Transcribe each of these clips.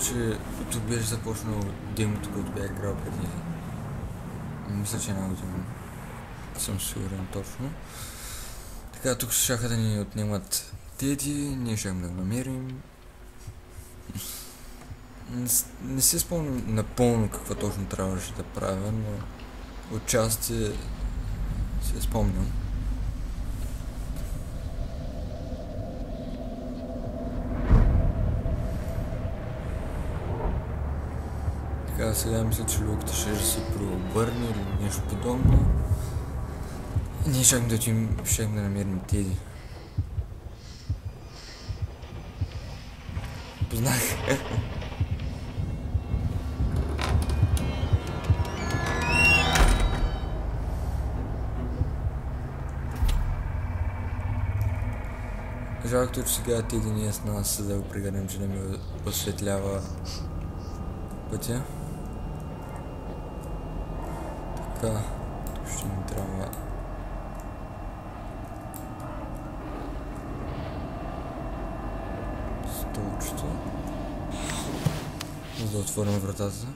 че тук беше започнал демото, който бях играл преди. Мисля, че една година. Съм сигурен точно. Така, тук шаха да ни отнемат Теди, ние ще да го намерим. Не се спомням напълно какво точно трябваше да правя, но отчасти се спомням. Така, сега мисля, че люката ще се преобърне или нещо подобно. И ние ще да намерим Теди. Познах. Жалко, че сега Теди не е с нас, за да го прегърнем, че да ми осветлява пътя. Така, тук ще ни трябва столчето, за да отворим вратата.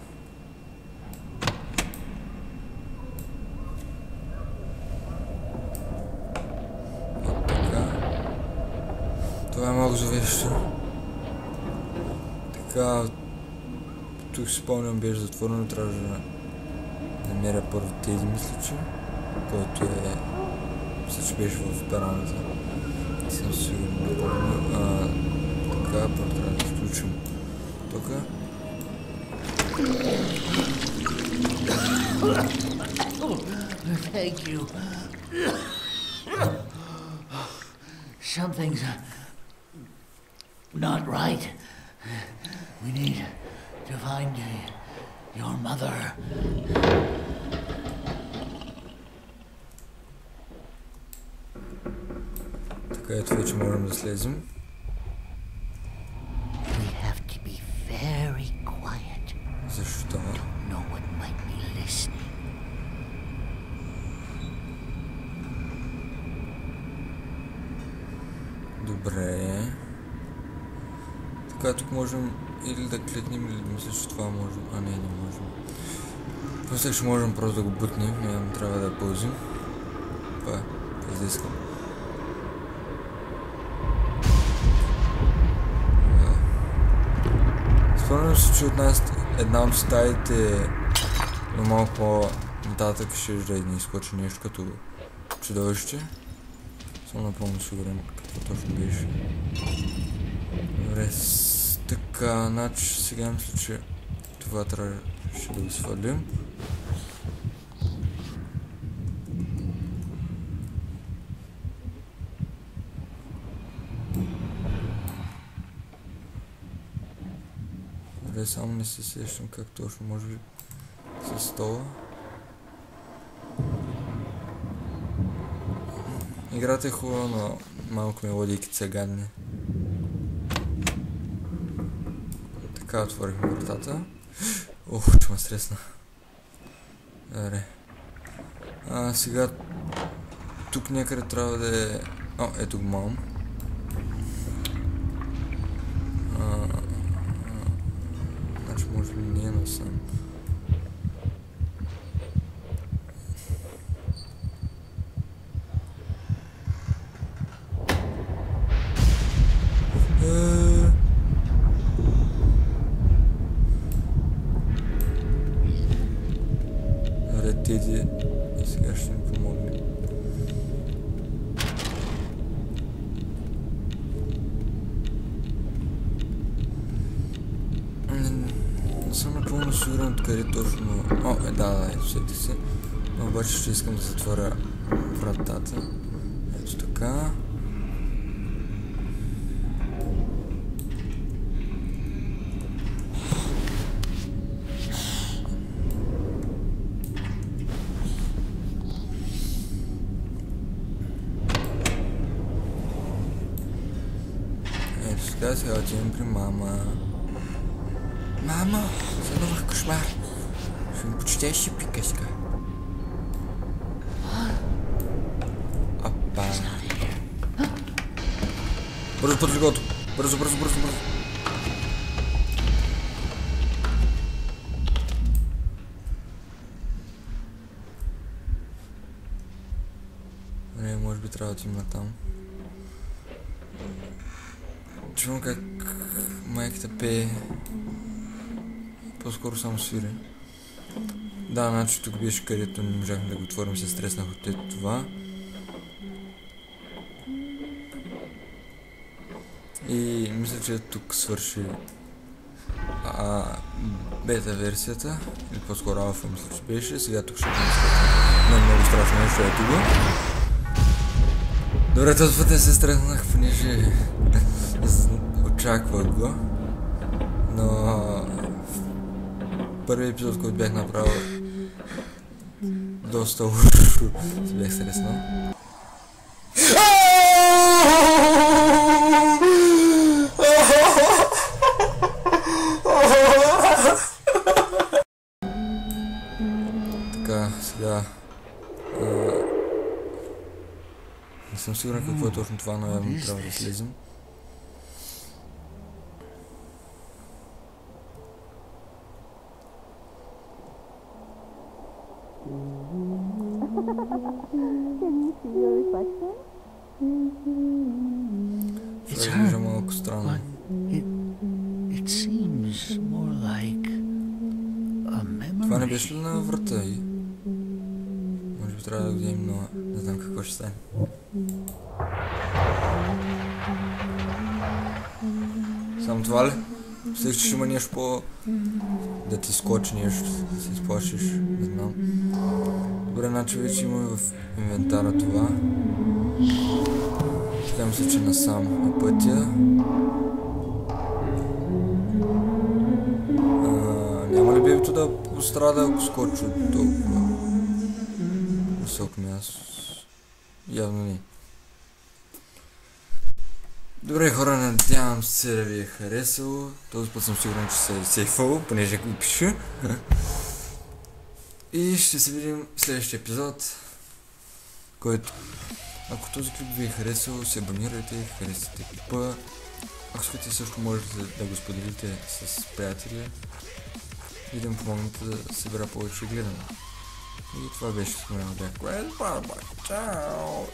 Това е малко зловещо. Така, тук спомням беше затворено, трябваше да намеря първо Теди, мисля, че, който е, мисля, че беше в пераната. Не съм сигурен, не помня. Така, първо трябва да изключим тук. Thank you. Something's not right. We need to find your mother. Така, ето вече можем да слезем. We have to be very quiet. Защо? No one might be listening. Добре. Така, тук можем или да клетнем, или мисля, че това можем. А, не можем. Мисля, че можем просто да го бутнем, не трябва да я пълзим. Това е, да искам. Спомням се, че от нас една от стаите, но малко по-нататък ще да ни изкочи нещо като чудовище. Съм напълно сигурен какво точно беше. Добре, така, значи сега мисля, че това трябваше да го свалим. Добре, само не се сещам как точно, може би със стола. Играта е хубава, но малко мелодийки са гадни. Така, отворихме вратата. Ох, че ме стресна. Добре. Сега тук някъде трябва да е... О, ето го мам. Значи може би не е насам. Теди сега ще ми помогне. Не съм напълно сигурен откъде точно... О, да, сети се. Но обаче ще искам да затворя вратата. Ето така. Сега отивам при мама. Мамо, сънувах кошмар. Ще ми почетеш ли приказка? Опа. Бързо под легото. Бързо. Не, може би трябва да отидем там. Чувам как майката пее. По-скоро само свири. Да, значи тук беше където не можахме да го отворим, се стреснах от това. И мисля, че тук свърши бета версията, или по-скоро алфа мисля, че беше. Сега тук ще бъде много страшно нещо, ето го. Добре, този път не се стреснах, понеже очаквах го. Но в първият епизод, който бях направил, доста лошо се бях стреснал. Така, сега не съм сигурен какво е точно това, но явно трябва да слезем. Това изглежда малко странно. Това не беше ли на врата и? Може би трябва да го видим, но не знам какво ще стане. Само това ли? Мислех, че ще има нещо по... да ти скочи нещо, да се изплашиш, не знам. Добре, значи вече имаме в инвентара това. Така мисля, че насам на пътя. Няма ли бебето да пострада, ако скочи от толкова висок място? Явно не. Добре хора, надявам се да ви е харесало. Този път съм сигурен, че се е сейфало, понеже го пиша. И ще се видим в следващия епизод, който, ако този клип ви е харесал, се абонирайте, харесайте клипа. Ако искате също можете да го споделите с приятели и да ми помогнете да събера повече гледане. И това беше с мен. Чао!